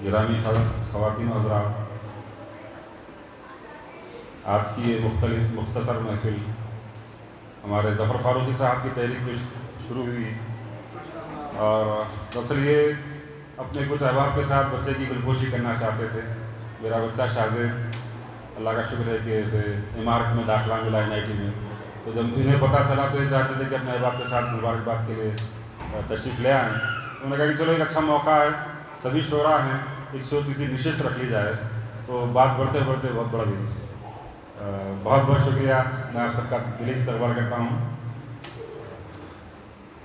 گرامی خواتین و حضرات، آج کی یہ مختصر محفل ہمارے ظفر فاروقی صاحب کی تحریک میں شروع ہوئی، اور دراصل یہ اپنے کچھ احباب کے ساتھ بچے کی گلپوشی کرنا چاہتے تھے۔ میرا بچہ شاہزیب، اللہ کا شکر ہے کہ اسے عمارت میں داخلہ ملا NIT میں، تو جب انہیں پتہ چلا تو یہ چاہتے تھے کہ اپنے احباب کے ساتھ مبارکباد کے لیے تشریف لے آئیں۔ انہوں نے کہا کہ چلو ایک اچھا موقع ہے، سبھی شعراء ہیں، ایک چھوٹی سی نشست رکھ لی جائے، تو بات بڑھتے بڑھتے بہت بڑھ گئی۔ بہت بہت شکریہ، میں آپ سب کا دلی استقبال کرتا ہوں۔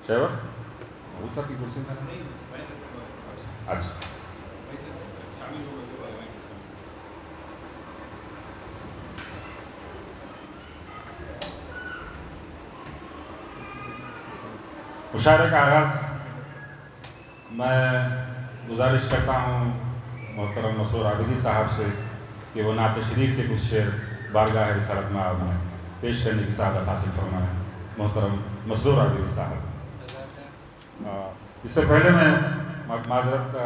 شیور وہ سب کی کرسی میں اچھا مشاعرے کا آغاز میں گزارش کرتا ہوں محترم مسرور عابدی صاحب سے کہ وہ نعت شریف کے کچھ شعر بارگاہ رسالت مآب میں پیش کرنے کی سعادت حاصل فرمائیں۔ محترم مسرور عابدی صاحب۔ اس سے پہلے میں معذرت،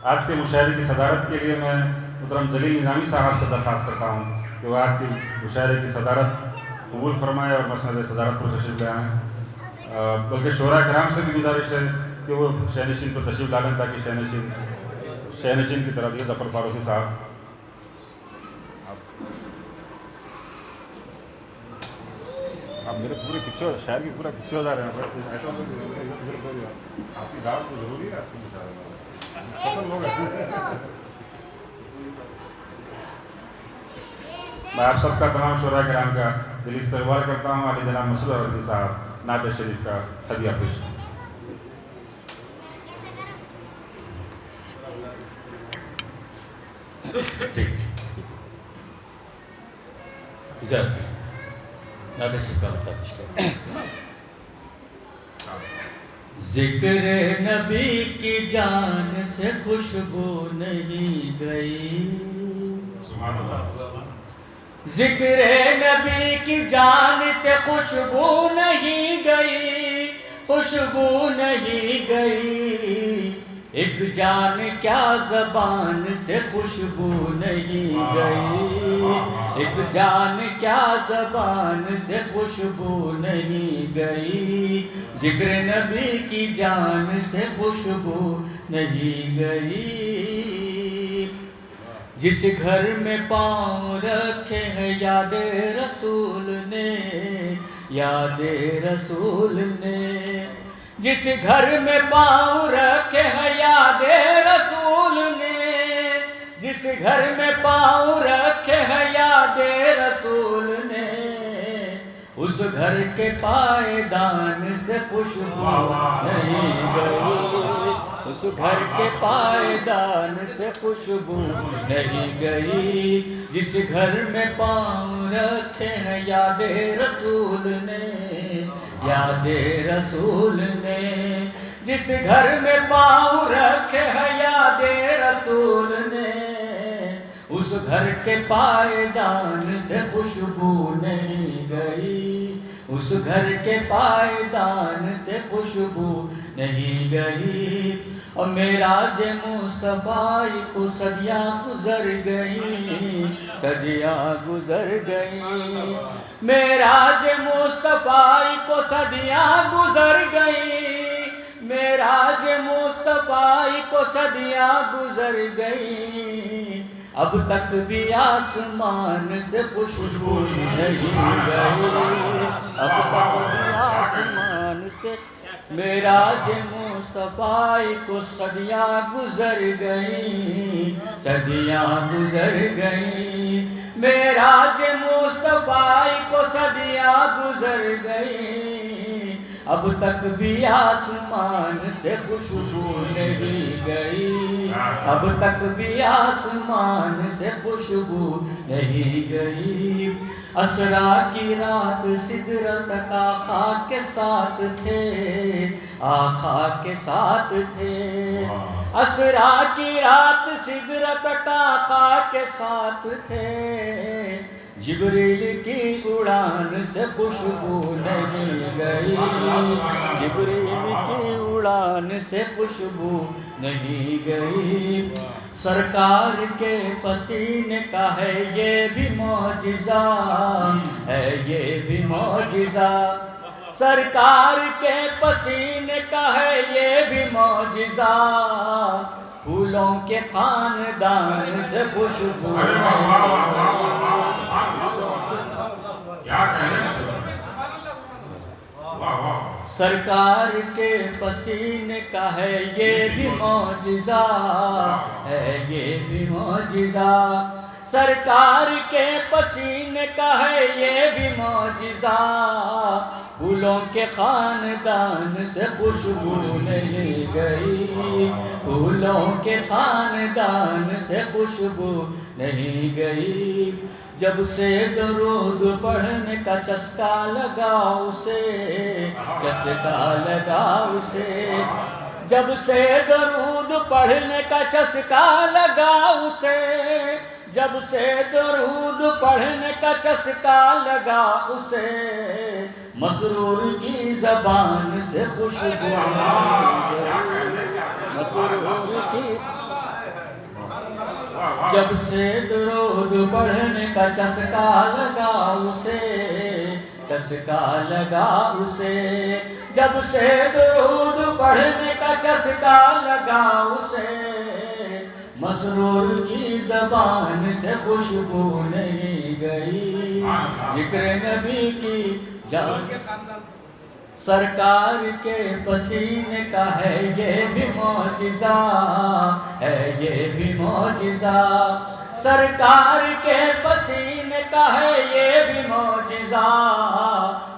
آج کے مشاعرے کی صدارت کے لیے میں محترم جلیل نظامی صاحب سے درخواست کرتا ہوں کہ وہ آج کی مشاعرے کی صدارت قبول فرمائے اور مسند صدارت پر تشریف لے آئیں۔ بلکہ شعراء کرام سے بھی گزارش ہے کہ وہ شہنشین پر تشریف لا لیں تاکہ شہنشین کی طرح دیے ظفر فاروقی صاحب۔ آپ میرے پورے پیچھے شاعر کی پورا پیچھے ہو جا رہے ہیں، آپ کی دعوت تو ضروری ہے، پسند ہوگا۔ میں آپ سب کا، تمام شعراء کرام کا دلی استقبال کرتا ہوں۔ عالی جناب مسرور عابدی صاحب نعت شریف کا ہدیہ پیش کریں۔ نعت شریف کا مطلب پیش کریں۔ ذکر نبی کی جان سے خوشبو نہیں گئی، سبحان اللہ۔ ذکر نبی کی جان سے خوشبو نہیں گئی، خوشبو نہیں گئی، ایک جان کیا زبان سے خوشبو نہیں گئی، ایک جان کیا زبان سے خوشبو نہیں گئی، ذکر نبی کی جان سے خوشبو نہیں گئی۔ جس گھر میں پاؤں رکھے ہیں یاد رسول نے، یاد رسول نے، جس گھر میں پاؤں رکھے ہیں یاد رسول نے، جس گھر میں پاؤں رکھے ہیں یاد رسول نے، اس گھر کے پائیدان سے خوشبو نہیں گئی، اس گھر کے پائیدان سے خوشبو نہیں گئی، جس گھر میں پاؤں رکھے ہیں یاد رسول نے، یاد رسول نے، جس گھر میں پاؤں رکھے ہیں یاد رسول نے، اس گھر کے پائیدان سے خوشبو نہیں گئی، اس گھر کے پائیدان سے خوشبو نہیں گئی۔ اور معراج مصطفیٰ کو صدیاں گزر گئیں، صدیاں گزر گئیں، معراج مصطفیٰ کو صدیاں گزر گئیں، معراج مصطفیٰ کو صدیاں گزر گئیں، اب تک بھی آسمان سے خوشبو نہیں گئی، اب تک بھی آسمان سے، معراج مصطفیٰ کو صدیاں گزر گئیں، صدیاں گزر گئیں، معراج مصطفیٰ کو صدیاں گزر گئیں، اب تک بھی آسمان سے خوشبو نہیں گئی، اب تک بھی آسمان سے خوشبو نہیں گئی۔ اسرا کی رات سدرت آقا کے ساتھ تھے، آقا کے ساتھ تھے، اسرا کی رات سدرت آقا کے ساتھ تھے، جبریل کی اڑان سے خوشبو نہیں گئی، جبریل کی اڑان سے خوشبو نہیں گئی، سرکار کے پسینے کا ہے یہ بھی معجزہ، ہے یہ بھی معجزہ، سرکار کے پسینے کا ہے یہ بھی معجزہ، پھولوں کے خاندان سے خوشبو سرکار کے پسینے کا ہے یہ بھی معجزہ، ہے یہ بھی معجزہ، سرکار کے پسینے کا ہے یہ بھی معجزہ، پھولوں کے خاندان سے خوشبو نہیں گئی، پھولوں کے خاندان سے خوشبو نہیں گئی، جب سے درود پڑھنے کا چسکا لگا اسے، چسکا لگا اسے، جب سے درود پڑھنے کا چسکا لگا اسے، جب سے درود پڑھنے کا چسکا لگا اسے، مسرور کی زبان سے خوشبو مسرور کی، جب سے درود پڑھنے کا چسکا لگا اسے، چسکا لگا اسے، جب سے درود پڑھنے کا چسکا لگا اسے، مسرور کی زبان سے خوشبو نہیں گئی، ذکر نبی کی جان سرکار کے پسینے کا ہے یہ بھی معجزہ، ہے یہ بھی معجزہ، سرکار کے پسینے کا ہے یہ بھی معجزہ،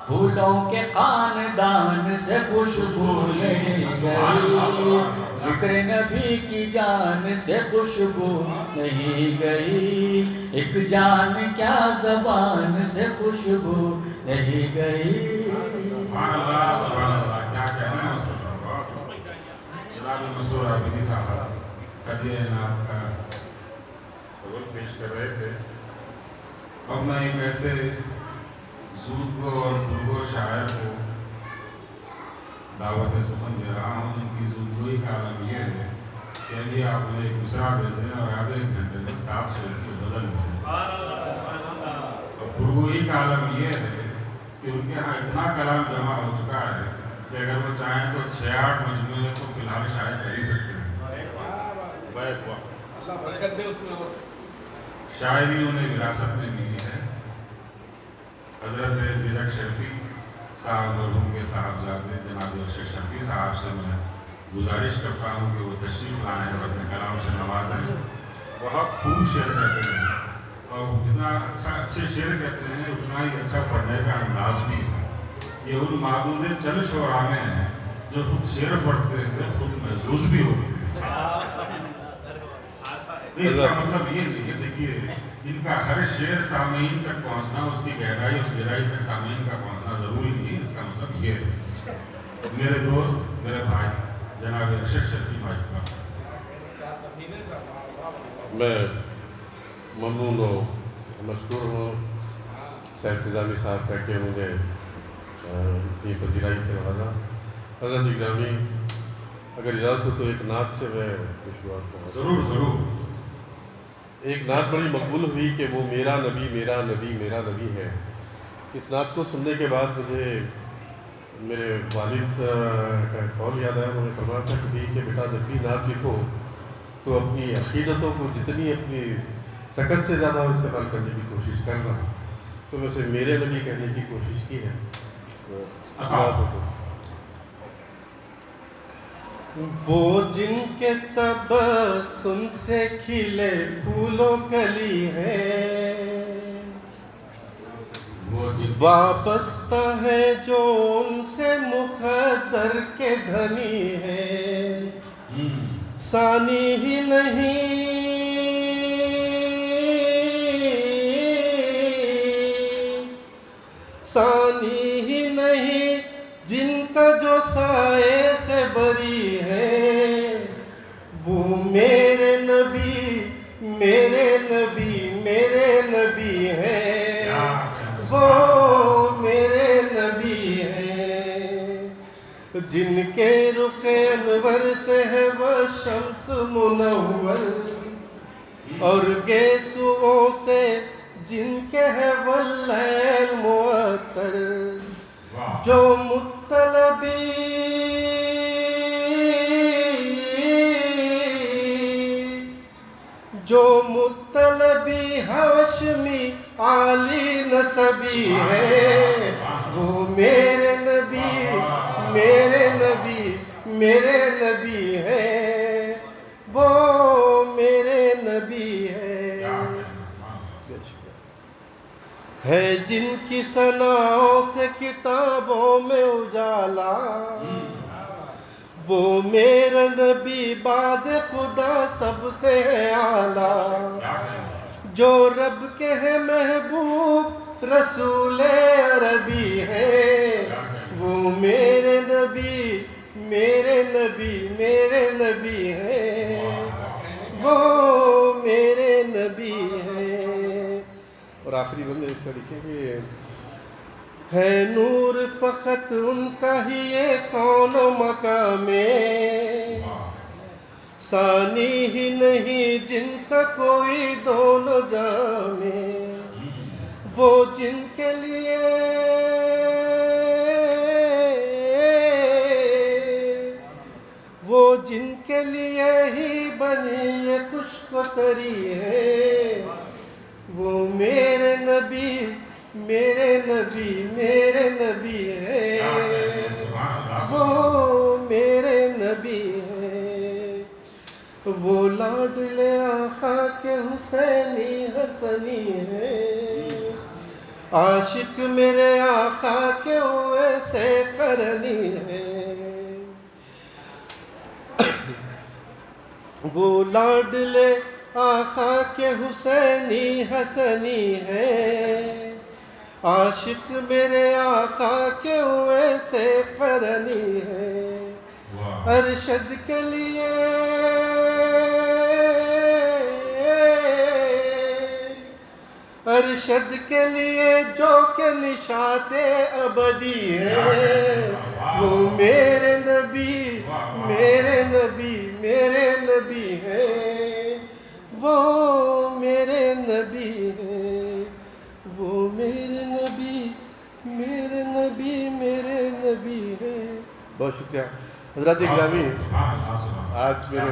پھولوں کے خاندان سے خوشبو نہیں گئی، ذکر نبی کی جان سے خوشبو نہیں گئی، ایک جان کیا زبان سے خوشبو نہیں گئی۔ سبحان اللہ سبحان اللہ، کیا کہنا ہے اس وقت۔ جناب مسرور عابدی صاحب ہدیہ نعت کا قول پیش کر رہے تھے، اب میں ایک ایسے زودگو اور بزرگو شاعر کو دعوت سخن دے رہا ہوں جن کی زودگوئی کا عالم یہ ہے کہ ابھی آپ نے ایک مصرع دے دیں اور آدھے ایک گھنٹے میں 7 شعر کی بدل دیں، اور بزرگوئی کا عالم یہ ہے کہ ان کے ہاں اتنا کلام جمع ہو چکا ہے کہ اگر وہ چاہیں تو 6-8 مجموعے تو فی الحال شاید کر ہی سکتے ہیں۔ اللہ برکت دے اس میں، شاعری انہیں وراثت میں ملی ہے۔ حضرت زیرک شفیع صاحب مرحوم کے صاحبزادے جناب ارشد شفیع صاحب سے میں گزارش کرتا ہوں کہ وہ تشریف لائیں اور اپنے کلام سے نوازیں۔ بہت خوب شعر کہتے ہیں اور جتنا اچھے شعر کہتے ہیں اتنا ہی اچھا پڑھنے کا انداز بھی ہے۔ یہ ان معدود چند شعراء میں ہیں جو خود شعر پڑھتے ہیں، خود محظوظ بھی ہوتے ہیں۔ اس کا مطلب یہ نہیں ہے، دیکھیے ان کا ہر شعر سامعین تک پہنچنا، اس کی گہرائی اور گہرائی تک سامعین کا پہنچنا ضروری نہیں ہے۔ اس کا مطلب یہ ہے میرے دوست میرے بھائی جناب ارشد شفیع بھائی کا میں ممنون و مشکور ہوں سیف نظامی صاحب کا کہ مجھے اس کی پذیرائی سے نوازا۔ حضرت گرامی اگر اجازت ہو تو ایک نعت سے میں کچھ بات کہوں۔ ضرور ضرور۔ ایک نعت بڑی مقبول ہوئی کہ وہ میرا نبی میرا نبی میرا نبی ہے۔ اس نعت کو سننے کے بعد مجھے میرے والد کا قول یاد آیا، انہوں نے فرمایا تھا کہ بیٹا جب بھی نعت لکھو تو اپنی عقیدتوں کو جتنی اپنی سکت سے زیادہ استعمال کرنے کی کوشش کرنا، تو میں اسے میرے نبی کہنے کی کوشش کی ہے۔ وہ جن کے تبسم سے کھلے پھول و کلی ہے، وابستہ ہے جو ان سے مقدر کے دھنی ہے، ثانی ہی نہیں ثانی ہی نہیں جن کا جو سائے سے بری ہے، وہ میرے نبی میرے نبی میرے نبی ہے۔ جن کے رخ انور سے ہے وہ شمس منور، اور گیسوؤں سے جن کے ہے وہ لیل معطر، جو مطلبی ہاشمی عالی نسبی ہے، وہ میرے نبی میرے نبی میرے نبی ہے، وہ میرے نبی ہے جن کی ثناؤں سے کتابوں میں اجالا، وہ میرا نبی بعد خدا سب سے اعلیٰ، جو رب کے ہے محبوب رسول عربی ہے، وہ میرے نبی میرے نبی میرے نبی ہے، وہ میرے نبی ہے۔ اور آخری بندے اس کا لکھیں کہ ہے نور فقط ان کا ہی یہ کون و مقام، ثانی ہی نہیں جن کا کوئی دونوں جامع، وہ جن کے لیے ہی بنی یہ خشک و تری ہے، وہ میرے نبی میرے نبی میرے نبی ہے، وہ میرے نبی ہے، وہ لاڈلے آقا کے حسینی حسنی ہے، عاشق میرے آقا کے ویسے کرنی ہے، وہ لاڈلے آقا کے حسینی حسنی ہے، عاشق میرے آقا کے ویسے قرنی ہے، ارشد کے لیے جو کہ نشاط ابدی ہے، وہ میرے نبی میرے نبی میرے نبی ہے، وہ میرے نبی ہے، وہ میرے نبی میرے نبی میرے نبی ہے۔ بہت شکریہ حضرات گرامی، آج میرے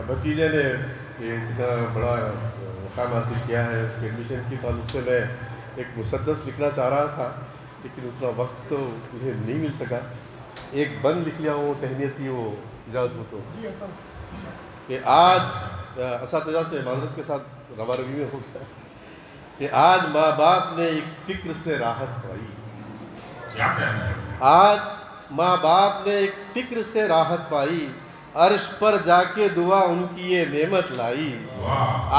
بھتیجے نے یہ اتنا بڑا مقام حاصل کیا ہے، اس کے ایڈمیشن کی تعلق سے میں ایک مسدس لکھنا چاہ رہا تھا لیکن اتنا وقت تو مجھے نہیں مل سکا، ایک بند لکھ لیا ہوں تہنیتی، وہ اجازت ہو تو کہ آج اساتذہ سے معذرت کے ساتھ روا روی میں ہو گیا کہ آج ماں باپ نے ایک فکر سے راحت پائی، آج ماں باپ نے ایک فکر سے راحت پائی، عرش پر جا کے دعا ان کی یہ نعمت لائی،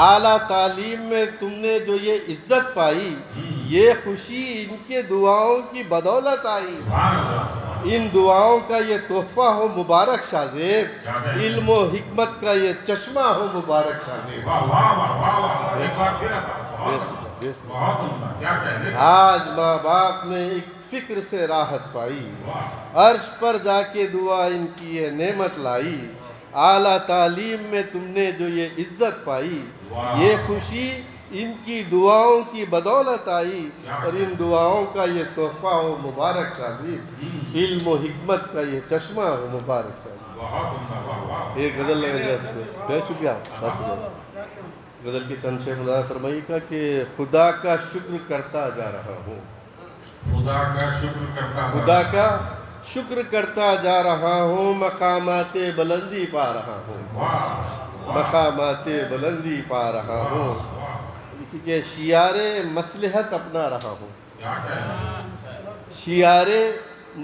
اعلیٰ تعلیم میں تم نے جو یہ عزت پائی، یہ خوشی ان کے دعاؤں کی بدولت آئی، ان دعاؤں کا یہ تحفہ ہو مبارک شاذیب، علم و حکمت کا یہ چشمہ ہو مبارک شاذیب۔ آج ماں باپ نے ایک فکر سے راحت پائی، عرش پر جا کے دعا ان کی یہ نعمت لائی، اعلیٰ تعلیم میں تم نے جو یہ عزت پائی، یہ خوشی ان کی دعاؤں کی بدولت آئی، اور ان دعاؤں کا یہ تحفہ ہو مبارک شاذیب، علم و حکمت کا یہ چشمہ ہو مبارک شاذیب۔ ایک غزل لگا جا سکتے، بہت شکریہ۔ غزل کے چند شعر ملاحظہ فرمائیے گا کہ خدا کا شکر کرتا جا رہا ہوں، خدا کا شکر کرتا جا رہا ہوں، مقامات بلندی پا رہا ہوں، مقامات بلندی پا رہا ہوں، کہ شیار مصلحت اپنا رہا ہوں، شیار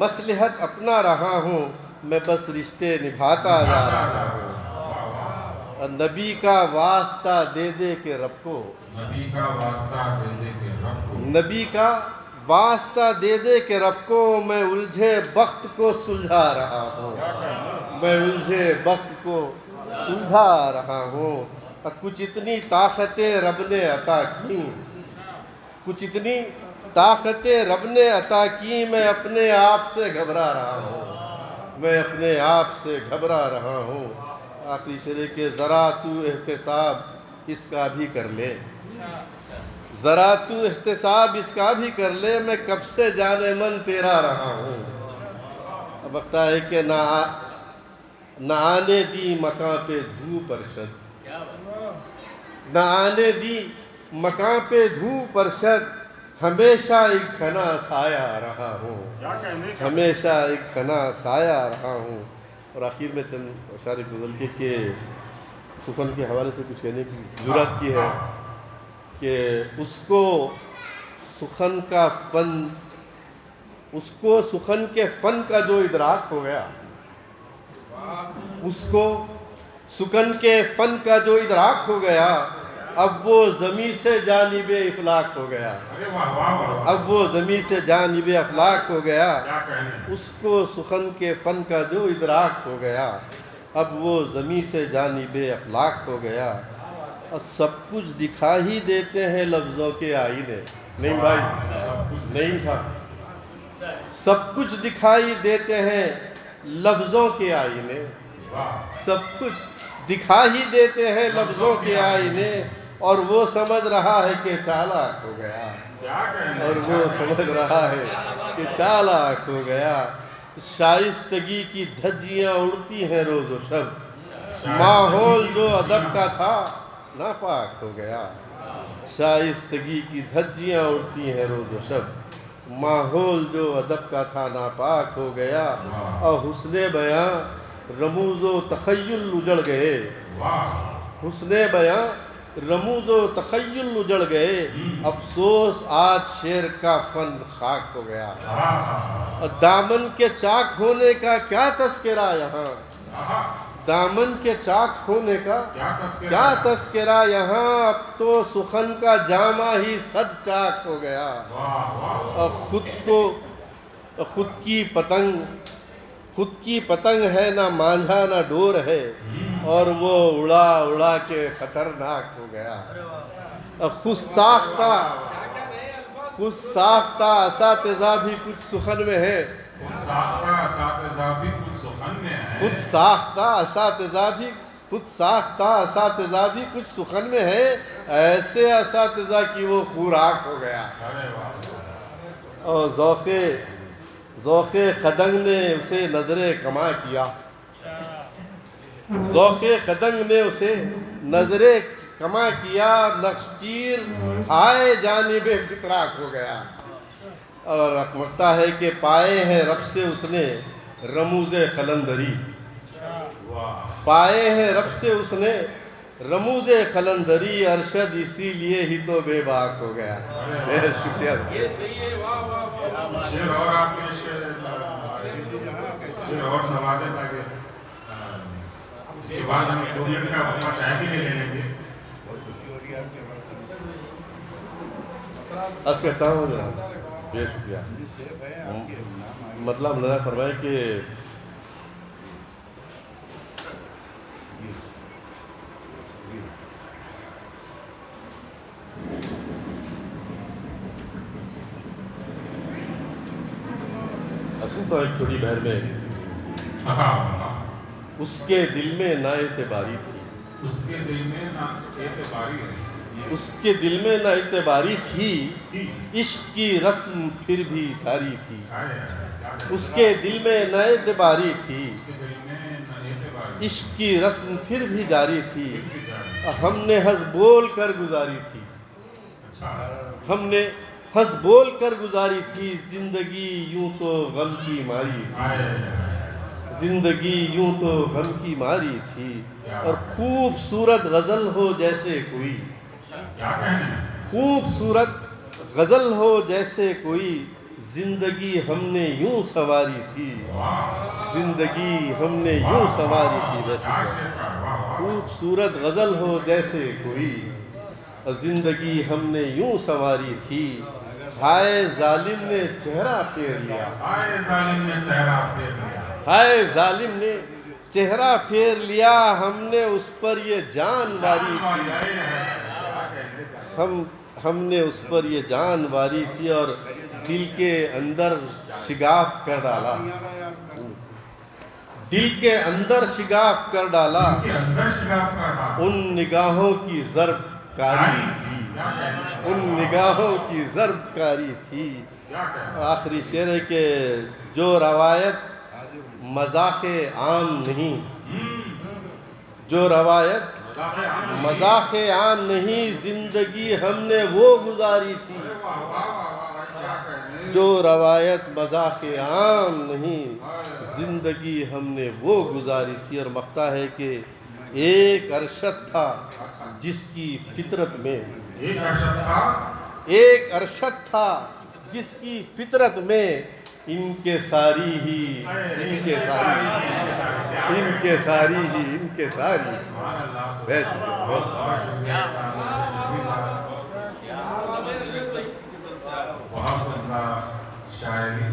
مصلحت اپنا رہا ہوں، میں بس رشتے نبھاتا جا رہا ہوں، نبی کا واسطہ دے دے کے رب کو، نبی کا واسطہ دے دے کے رب کو، میں الجھے بخت کو سلجھا رہا ہوں، میں الجھے بخت کو سلجھا رہا ہوں، کچھ اتنی طاقتیں رب نے عطا کی، کچھ اتنی طاقتیں رب نے عطا کی، میں اپنے آپ سے گھبرا رہا ہوں، میں اپنے آپ سے گھبرا رہا ہوں. آخری شعر کہ ذرا تو احتساب اس کا بھی کر لے, ذرا تو احتساب اس کا بھی کر لے, میں کب سے جانے من تیرا رہا ہوں. اب بتا ہے کہ نہ آنے دی مکاں پہ دھوپ ارشد, نہ آنے دی مکاں پہ دھوپ ارشد, ہمیشہ ایک گھنا سایہ رہا ہوں, ہمیشہ ایک گھنا سایہ رہا ہوں. اور آخر میں چند اشعار غزل کے سخن کے حوالے سے کچھ کہنے کی ضرورت کی ہے کہ اس کو سخن کے فن کا جو ادراک ہو گیا, اس کو سخن کے فن کا جو ادراک ہو گیا, اب وہ زمین سے جانب افلاک ہو گیا, اب وہ زمین سے جانب افلاک ہو گیا. اس کو سخن کے فن کا جو ادراک ہو گیا, اب وہ زمین سے جانب افلاک ہو گیا. اور سب کچھ دکھا ہی دیتے ہیں لفظوں کے آئینے. نہیں بھائی, نہیں تھا, سب کچھ دکھائی دیتے ہیں لفظوں کے آئینے, سب کچھ دکھا ہی دیتے ہیں لفظوں کے آئینے. اور وہ سمجھ رہا ہے کہ چالاک ہو گیا, اور وہ سمجھ رہا ہے کہ چالاک ہو گیا. شائستگی کی دھجیاں اڑتی ہیں روز و شب, ماحول جو ادب کا تھا ناپاک ہو گیا. شائستگی کی دھجیاں اڑتی ہیں روز و شب, ماحول جو ادب کا تھا ناپاک ہو گیا. اور حسن بیاں رموز و تخیل اجڑ گئے, حسن بیاں رموز و تخیل اجڑ گئے. افسوس آج شعر کا فن خاک ہو گیا. دامن کے چاک ہونے کا کیا تذکرہ یہاں, دامن کے چاک ہونے کا کیا تذکرہ یہاں. اب تو سخن کا جامہ ہی صد چاک ہو گیا. اور خود کی پتنگ ہے, نہ مانجھا نہ ڈور ہے, اور وہ اڑا اڑا کے خطرناک ہو گیا. خود ساختہ اساتذہ بھی کچھ سخن میں ہے, خود ساختہ اساتذہ بھی کچھ سخن میں ہے. ایسے اساتذہ کی وہ خوراک ہو گیا. اور ذوق خدنگ نے اسے نظر کما کیا, ذوق خدنگ نے اسے نظر کما کیا. نخچیر ہائے جانب فتراک ہو گیا. اور اخمختہ ہے کہ پائے ہیں رب سے اس نے رموز قلندری, پائے ہیں رب سے اس نے رموز قلندری. ارشد اسی لیے ہی تو بے باک ہو گیا. شکریہ. شعر اور آپ پیش شعر اور نوازے تاکہ اس کے بعد ہم 2 منٹ کا وقفہ شاید ہی نہیں لے لیں گے. عرض کرتا ہوں جناب, بے شکریہ. مطلب نظر فرمائے کہ تو ایک چھوٹی بہر میں اس کے دل میں نا اعتباری تھی, اس کے دل میں نا اعتباری ہے, اس کے دل میں نا اعتباری تھی. عشق کی رسم پھر بھی جاری تھی, اس کے دل میں نا اعتباری تھی. عشق کی رسم پھر بھی جاری تھی. ہم نے ہنس بول کر گزاری تھی, ہم نے ہنس بول کر گزاری تھی. زندگی یوں تو غم کی ماری تھی, زندگی یوں تو غم کی ماری تھی. اور خوبصورت غزل ہو جیسے کوئی, خوبصورت غزل ہو جیسے کوئی. زندگی ہم نے یوں سواری تھی, زندگی ہم نے یوں سواری تھی. خوبصورت غزل ہو جیسے کوئی, زندگی ہم نے یوں سواری تھی. ہائے ظالم نے چہرہ پھیر لیا, ہائے ظالم نے چہرہ پھیر لیا, ہائے ظالم نے چہرہ پھیر لیا. ہم نے اس پر یہ جان واری تھی, ہم نے اس پر یہ جان واری تھی. اور دل کے اندر شگاف کر ڈالا, دل کے اندر شگاف کر ڈالا، کے اندر شگاف کر ڈالا، ان نگاہوں کی ضرب کاری تھی، ان نگاہوں کی ضرب کاری تھی۔ آخری شعر ہے کہ جو روایت مذاق عام نہیں، جو روایت مذاق عام نہیں، زندگی ہم نے وہ گزاری تھی، جو روایت مذاق عام نہیں، زندگی ہم نے وہ گزاری تھی۔ اور مقطع ہے کہ ایک ارشد تھا جس کی فطرت میں، ایک ارشد تھا جس کی فطرت میں، ان کے ساری ہی، ان کے ساری ہی، ان کے ساری ہی، ان کے ساری ہی۔ بہت عمدہ شاعری۔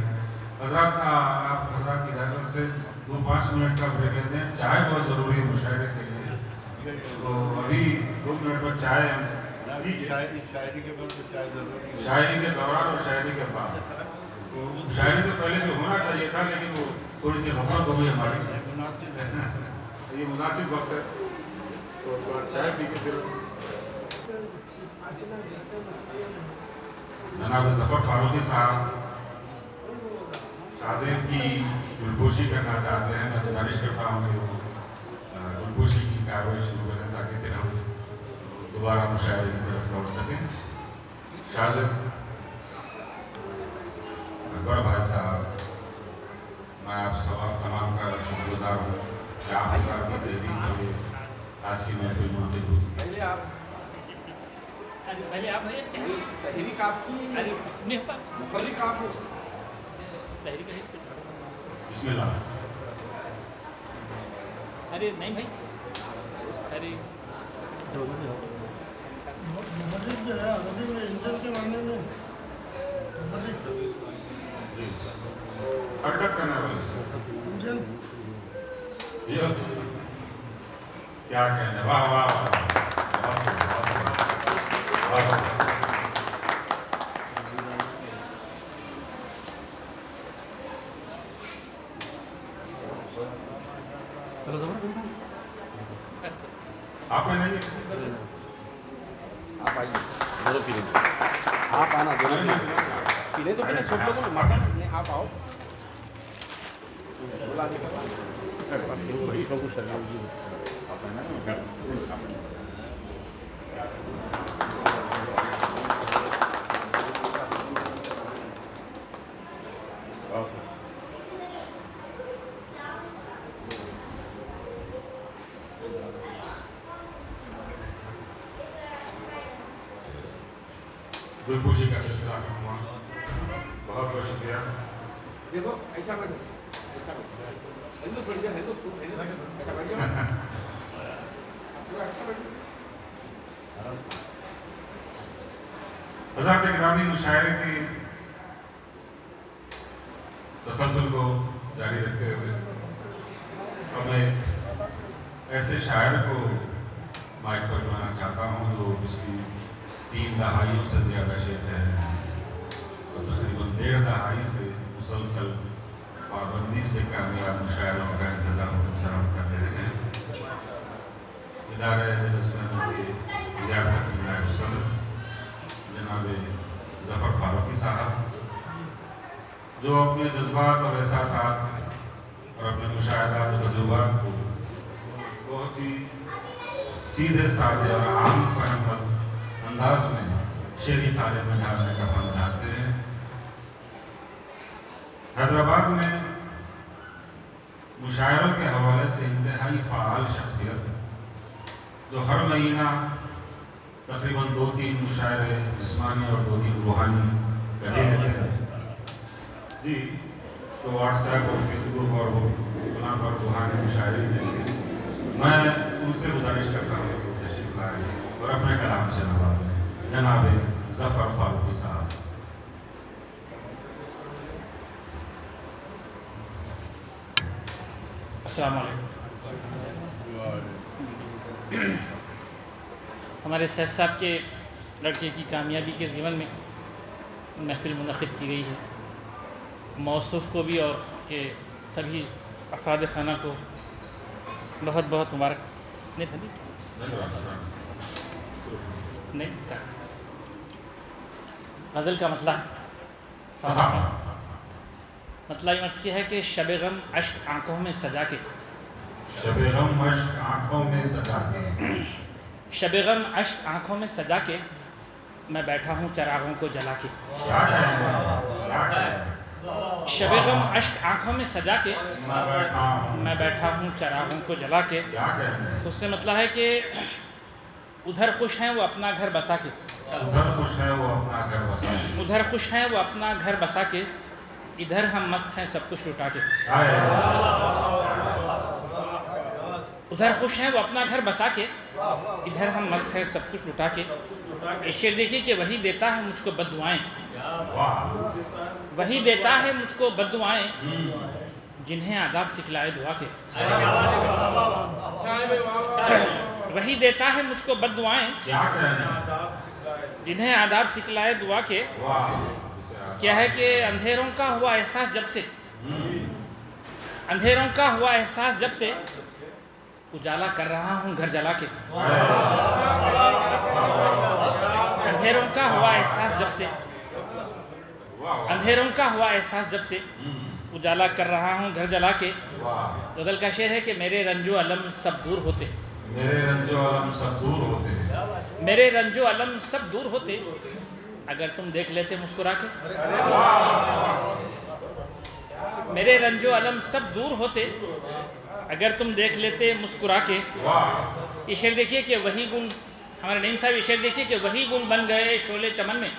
حضرات آپ حضرات کی اجازت سے 2-5 منٹ کا بریک لیتے ہیں، چائے بہت ضروری ہے مشاعرے کے لیے، تو ابھی 2 منٹ پر چائے شاعری کے بعد چائے ضروری ہے، شاعری کے دوران اور شاعری کے بعد، شاعری سے پہلے بھی ہونا چاہیے تھا لیکن وہ تھوڑی سی غفلت ہو گئی ہماری، یہ مناسب وقت ہے تو چائے پی کے پھر جناب ظفر فاروقی صاحب شاہزیب کی گلپوشی کرنا چاہتے ہیں۔ میں گزارش کرتا ہوں کہ وہ گلپوشی کی کارروائی شروع کریں تاکہ پھر ہم دوبارہ مشاعرے کی طرف لوٹ سکیں۔ شاہزیب اکبر بھائی صاحب، میں آپ سب تمام کا شکر گزار ہوں کہ آپ حضرات کی تحریک کے لیے آج کی محفل منعقد ہوئی۔ پہلے آپ تحریک آپ کی مخلق آپ ہو، تحریک ہے۔ بسم اللہ۔ ارے نہیں بھائی، ارے مدد جو ہے عربی میں انجن کے معنی میں حرکت کرنے والے انجن یہ کیا کہنے، واہ واہ واہ، آپ نے نہیں آپ آئیے، دونوں پی لیں گے۔ آپ آنا، دونوں پیلے تو پہلے سب لوگوں مٹن آپ آؤ، بلا کے گلپوشی کا سلسلہ ہوا، بہت بہت شکریہ۔ دیکھو ایسا بیٹھو، ایسا بیٹھو، ہندو چھوڑ دیا، ہندو چھوڑ دیا، ایسا بیٹھ جاؤ، پورا اچھا بیٹھو۔ حضرات اکرامی، مشاعرے کی تسلسل کو جاری رکھتے ہوئے اور میں ایسے شاعر کو مائک پر بلانا چاہتا ہوں جو اس کی 3 دہائیوں سے زیادہ شعر ہے اور تقریباً 1.5 دہائی سے مسلسل پابندی سے کامیاب مشاعروں کا انتظام و انصراف کر رہے ہیں۔ ادارہ جلسہ کے ریاست نائب صدر جناب ظفر فاروقی صاحب، جو اپنے جذبات اور احساسات اور اپنے مشاہدات و تجربات کو بہت ہی سیدھے سادھے اور عام فہم انداز میں شعری تالے میں ڈالنے کا فن جانتے ہیں۔ حیدرآباد میں مشاعروں کے حوالے سے انتہائی فعال شخصیت جو ہر مہینہ تقریباً 2-3 مشاعرے جسمانی اور 2-3 روحانی کرے لیتے ہیں۔ جی تو واٹس ایپ اور فیس بک اور وہاں پر روحانی مشاعرے ہیں۔ میں ان سے گزارش کرتا ہوں کہ تشریف لائیں اور اپنے کلام سے نوازیں۔ جناب ظفر فاروقی صاحب۔ السلام علیکم۔ ہمارے سیف صاحب کے لڑکے کی کامیابی کے ضمن میں محفل منعقد کی گئی ہے۔ موصوف کو بھی اور کہ سبھی افراد خانہ کو بہت بہت مبارک. نہیں حدیث نہیں غزل کا مطلع مطلع یہ عرض کیا ہے کہ شب غم اشک آنکھوں میں سجا کے شب غم اشک آنکھوں میں سجا کے شب غم اشک آنکھوں میں سجا کے میں بیٹھا ہوں چراغوں کو جلا کے. شب غم اشک آنکھوں میں سجا کے میں بیٹھا ہوں چراغوں کو جلا کے. اس نے مطلب ہے کہ ادھر خوش ہیں وہ اپنا گھر بسا کے ادھر خوش ہے وہ اپنا گھر بسا کے ادھر خوش ہیں وہ اپنا گھر بسا کے ادھر ہم مست ہیں سب کچھ لٹا کے. ادھر خوش ہیں وہ اپنا گھر بسا کے ادھر ہم مست ہیں سب کچھ لٹا کے. یہ شعر دیکھیے کہ وہی دیتا ہے مجھ کو بد دعائیں وہی دیتا ہے مجھ کو بد دعائیں جنہیں آداب سکھلائے دعا کے. وہی دیتا ہے مجھ کو بد دعائیں جنہیں آداب سکھلائے دعا کے. کیا ہے کہ اندھیروں کا ہوا احساس جب سے اندھیروں کا ہوا احساس جب سے اجالا کر رہا ہوں گھر جلا کے. اندھیروں کا ہوا احساس جب سے اندھیروں کا ہوا احساس جب سے اجالا کر رہا ہوں گھر جلا کے. غزل کا شعر ہے کہ میرے رنج و علم سب دور ہوتے میرے رنج و علم سب دور ہوتے میرے رنج و علم سب دور ہوتے اگر تم دیکھ لیتے مسکرا کے. میرے رنج و علم سب دور ہوتے اگر تم دیکھ لیتے مسکرا کے. یہ شعر دیکھیے کہ وہی گل ہمارے نعیم صاحب یہ شعر دیکھیے کہ وہی گل بن گئے شعلے چمن میں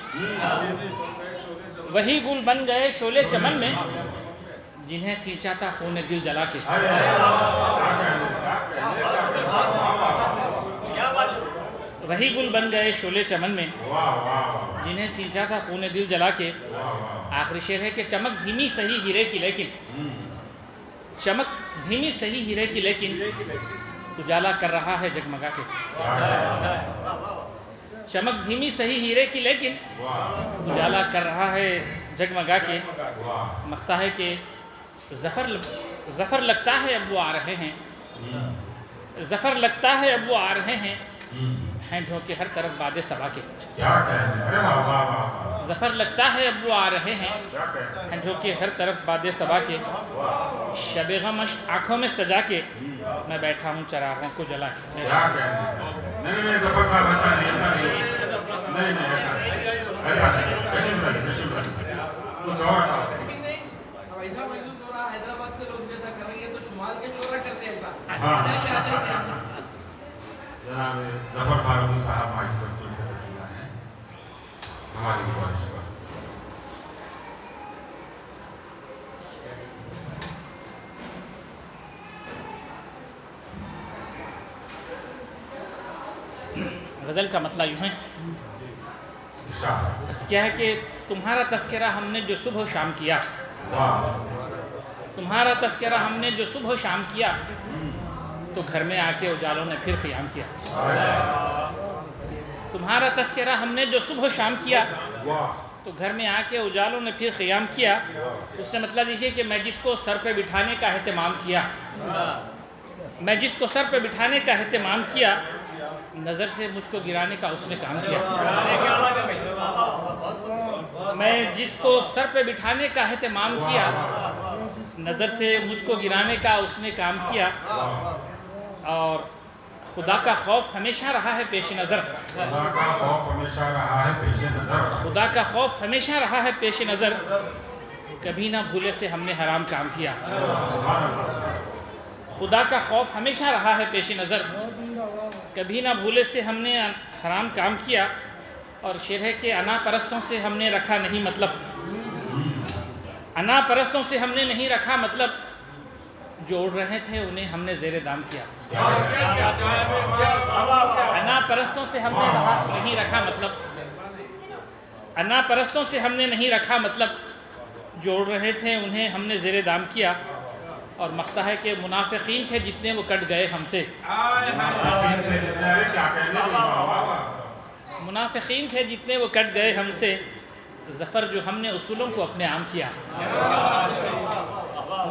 وہی گل بن گئے شعلے چمن میں جنہیں سینچا تھا خون دل جلا کے. وہی گل بن گئے شعلے چمن میں جنہیں سینچا تھا خون دل جلا کے. آخری شعر ہے کہ چمک دھیمی سہی ہیرے کی لیکن چمک دھیمی سہی ہیرے کی لیکن اجالا کر رہا ہے جگمگا کے. چمک دھیمی سہی ہیرے کی لیکن اجالا کر رہا ہے جگمگا کے. مختا ہے کہ ظفر لگتا ہے اب وہ آ رہے ہیں ظفر لگتا ہے اب وہ آ رہے ہیں جھونکے ہر طرف باد صبا کے. ظفر لگتا ہے اب وہ آ رہے ہیں جھونکے ہر طرف باد صبا کے. شب غم اشک آنکھوں میں سجا کے میں بیٹھا ہوں چراغوں کو جلا کے. نہیں ظفر کا ایسا نہیں کچھ اور ایسا محسوس ہو رہا حیدرآباد کے لوگ جیسا کر رہی ہے تو شمال کے چورا کرتے ہیں ایسا. جناب ظفر فاروقی صاحب آج تک سے رکھنا ہے ہماری گزارش پر. غزل کا مطلع یوں ہے کیا ہے کہ تمہارا تذکرہ ہم نے جو صبح و شام کیا تمہارا تذکرہ ہم نے جو صبح و شام کیا تو گھر میں آ کے اجالوں نے پھر قیام کیا. تمہارا تذکرہ ہم نے جو صبح و شام کیا تو گھر میں آ کے اجالوں نے پھر قیام کیا. اس سے مطلب دیکھیے کہ میں جس کو سر پہ بٹھانے کا اہتمام کیا میں جس کو سر پہ بٹھانے کا اہتمام کیا نظر سے مجھ کو گرانے کا اس نے کام کیا. میں جس کو سر پہ بٹھانے کا اہتمام کیا نظر سے مجھ کو گرانے کا اس نے کام کیا. اور خدا کا خوف ہمیشہ رہا ہے پیش نظر خدا کا خوف ہمیشہ رہا ہے پیش نظر خدا کا خوف ہمیشہ رہا ہے پیش نظر کبھی نہ بھولے سے ہم نے حرام کام کیا. خدا کا خوف ہمیشہ رہا ہے پیش نظر کبھی نہ بھولے سے ہم نے حرام کام کیا. اور شعر ہے کہ انا پرستوں سے ہم نے رکھا نہیں مطلب انا پرستوں سے ہم نے نہیں رکھا مطلب جو اڑ رہے تھے انہیں ہم نے زیر دام کیا. انا پرستوں سے ہم نے نہیں رکھا مطلب انا پرستوں سے ہم نے نہیں رکھا مطلب جو اڑ رہے تھے انہیں ہم نے زیر دام کیا. اور مختا ہے کہ منافقین تھے جتنے وہ کٹ گئے ہم سے منافقین تھے جتنے وہ کٹ گئے ہم سے ظفر جو ہم نے اصولوں کو اپنے عام کیا